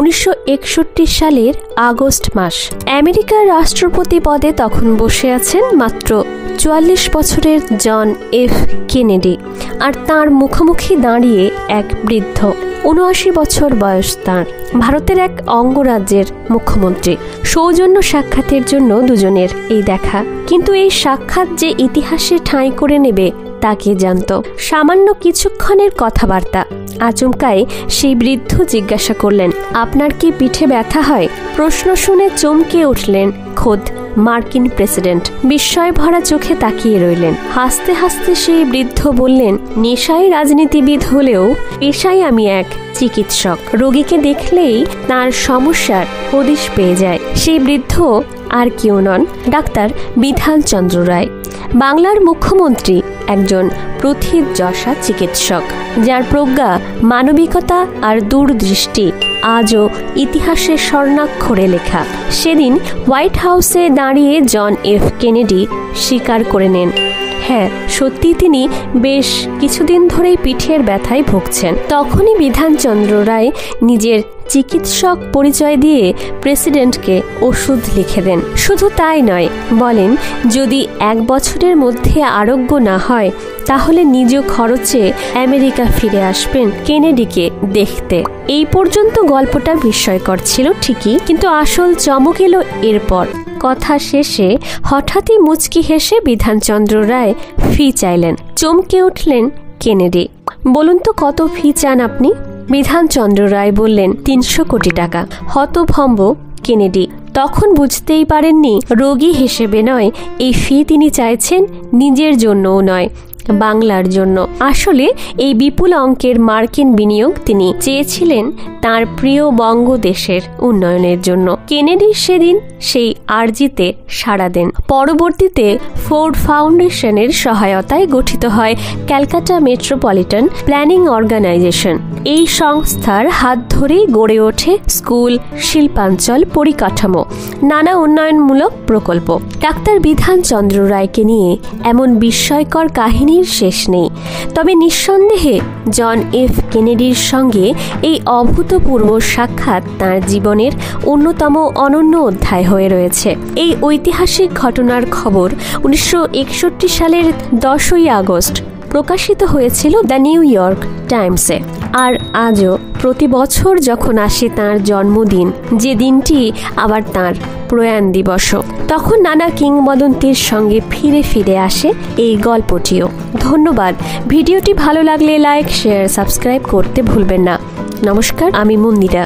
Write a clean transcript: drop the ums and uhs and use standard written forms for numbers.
1961 সালের আগস্ট মাস। আমেরিকার রাষ্ট্রপতি পদে তখন বসে আছেন মাত্র 44 বছরের জন এফ কেনেডি, আর তার মুখোমুখি দাঁড়িয়ে এক বৃদ্ধ, 79 বছর বয়স তাঁর, ভারতের এক অঙ্গরাজ্যের মুখ্যমন্ত্রী। সৌজন্য সাক্ষাতের জন্য দুজনের এই দেখা, কিন্তু এই সাক্ষাৎ যে ইতিহাসে ঠাঁই করে নেবে তা কে জানত। সামান্য কিছুক্ষণের কথাবার্তা। আচমকাই সেই বৃদ্ধ জিজ্ঞাসা করলেন, আপনার কি পিঠে ব্যথা হয়? প্রশ্ন শুনে চমকে উঠলেন খোদ মার্কিন প্রেসিডেন্ট। বিস্ময় ভরা চোখে তাকিয়ে রইলেন। হাসতে হাসতে সেই বৃদ্ধ বললেন, নেশায় রাজনীতিবিদ হলেও পেশায় আমি এক চিকিৎসক। রোগীকে দেখলেই তার সমস্যার হদিশ পেয়ে যায়। সেই বৃদ্ধ আর কেউ নন, ডাক্তার বিধানচন্দ্র রায়, বাংলার মুখ্যমন্ত্রী, একজন প্রথিতযশা চিকিৎসক, যার প্রজ্ঞা, মানবিকতা আর দূরদৃষ্টি আজও ইতিহাসের স্বর্ণাক্ষরে লেখা। সেদিন হোয়াইট হাউসে দাঁড়িয়ে জন এফ কেনেডি স্বীকার করে নেন, হ্যাঁ সত্যি তিনি বেশ কিছুদিন ধরেই পিঠের ব্যথায় ভুগছেন। তখনই বিধানচন্দ্র রায় নিজের চিকিৎসক পরিচয় দিয়ে প্রেসিডেন্টকে ওষুধ লিখে দেন। শুধু তাই নয়, বলেন যদি 1 বছরের মধ্যে আরোগ্য না হয় তাহলে নিজ খরচে আমেরিকা ফিরে আসবেন কেনেডিকে দেখতে। এই পর্যন্ত গল্পটা বিস্ময়কর ছিল ঠিকই, কিন্তু আসল চমক এলো এরপর। কথা শেষে হঠাৎই মুচকি হেসে বিধানচন্দ্র রায় ফি চাইলেন। চমকে উঠলেন কেনেডি। বলুন তো কত ফি চান আপনি? বিধানচন্দ্র রায় বললেন 300 কোটি টাকা। হতভম্ব কেনেডি তখন বুঝতেই পারেননি রোগী হিসেবে নয়, এই ফি তিনি চাইছেন নিজের জন্যও নয়, বাংলার জন্য। আসলে এই বিপুল অঙ্কের মার্কিন বিনিয়োগ তিনি চেয়েছিলেন তার প্রিয় বঙ্গদেশের উন্নয়নের জন্য। কেনেডি সেদিন সেই আর্জিতে সাড়া দেন। পরবর্তীতে ফোর্ড ফাউন্ডেশনের সহায়তায় গঠিত হয় ক্যালকাটা মেট্রোপলিটন প্ল্যানিং অর্গানাইজেশন। এই সংস্থার হাত ধরেই গড়ে ওঠে স্কুল, শিল্পাঞ্চল পরিকাঠামো, নানা উন্নয়নমূলক প্রকল্প। ডাক্তার বিধানচন্দ্র রায়কে নিয়ে এমন বিস্ময়কর কাহিনীর শেষ নেই। তবে নিঃসন্দেহে জন এফ কেনেডির সঙ্গে এই অভূতপূর্ব সাক্ষাৎ তাঁর জীবনের অন্যতম অনন্য অধ্যায় হয়ে রয়েছে। এই ঐতিহাসিক ঘটনার খবর 1961 সালের 10ই আগস্ট প্রকাশিত হয়েছিল দ্য নিউ ইয়র্ক টাইমসে। আর আজও প্রতি বছর যখন আসে তাঁর জন্মদিন, যে দিনটি আবার তাঁর প্রয়াণ দিবসও, তখন নানা কিংবদন্তির সঙ্গে ফিরে ফিরে আসে এই গল্পটিও। ধন্যবাদ। ভিডিওটি ভালো লাগলে লাইক, শেয়ার, সাবস্ক্রাইব করতে ভুলবেন না। নমস্কার, আমি মন্দিরা।